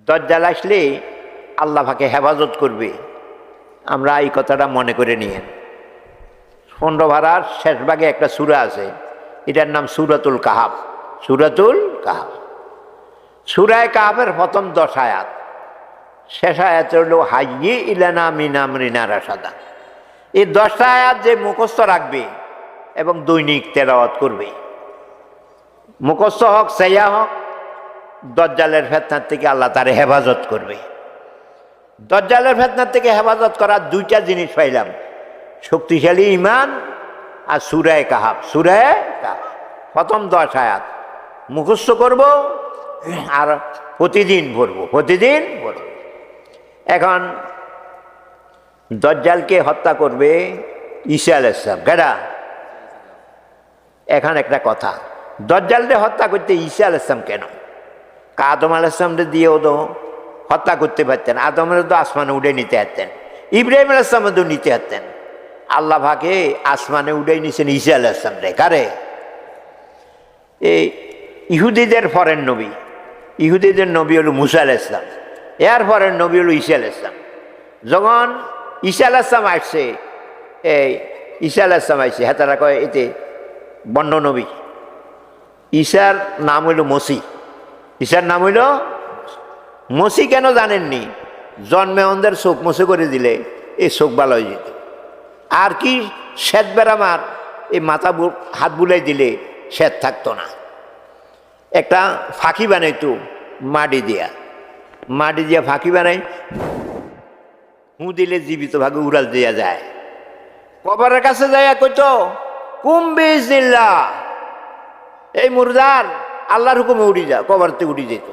দজ্জাল আসলে আল্লাহ পাকে হেফাজত করবে, আমরা এই কথাটা মনে করে নিয়েন। 15 পারার শেষ ভাগে একটা সূরা আছে, এটার নাম সূরাতুল কাহাফ। সূরাতুল কাহাফ, সূরায়ে কাহাফের প্রথম 10 আয়াত, শেষ আয়াত হল হাইয়ি ইলানা মিন আমরিনা রাশাদা। এই 10টা আয়াত যে মুখস্থ রাখবে এবং দৈনিক তেলাওয়াত করবে, মুখস্থ হোক সেয়া হোক, দজ্জালের ফিতনার থেকে আল্লাহ তারে হেফাজত করবে। দজ্জালের ফিতনার থেকে হেফাজত করার 2টা জিনিস পাইলাম, শক্তিশালী ঈমান আর সূরায়ে কাহাফ। সূরায়ে কাহাফ প্রথম 10 আয়াত মুখস্থ করব আর প্রতিদিন পড়ব, প্রতিদিন পড়ব। এখন দজ্জালকে হত্যা করবে ঈসা আলাইহিস সালাম, কেডা? এখন একটা কথা, দজ্জালকে হত্যা করতে ঈসা আলাইহিস সালাম কেন? আদম আলাইহিস সালামকে দিয়েও তো হত্যা করতে পারতেন, আদমের তো আসমানে উঠে নিতে পারতেন, ইব্রাহিম আলাইহিস সালাম তো নিতে পারতেন। আল্লাহ পাকে আসমানে উঠে নিছেন ঈসা আলাইহিস সালাম রে। কারে? এই ইহুদিদের পরের নবী, ইহুদিদের নবী হলো মুসা আলাইহিস সালাম, এর পরের নবী হলো ঈসা আলাইহিস সালাম। যখন ঈসা আলাইহিস সালাম আসছে, এই ঈসা আলাইহিস সালাম আসছে, হ্যাঁ তারা কয় এতে বন্য নবী। ঈসার নাম হইল মসি, ঈসার নাম হইল মসি। কেন জানেননি? জন্মে অন্ধের চোখ মসে করে দিলে এই চোখ ভালো হয়ে যেত। আর কি শ্বেত বেড়ামার এই মাথা হাত বুলাই দিলে শ্বেত থাকতো না। একটা ফাঁকি বানাইতো মাটি দিয়া ফাঁকি বানাই, হু দিলে জীবিত ভাগে উড়াল দেয়া যায়। কবরের কাছে যাইয়া কইতো কুম্বিজিল্লাহ, এই মুর্দার আল্লাহর হুকুমে উড়ি যা, কবরতে উড়ি যেত।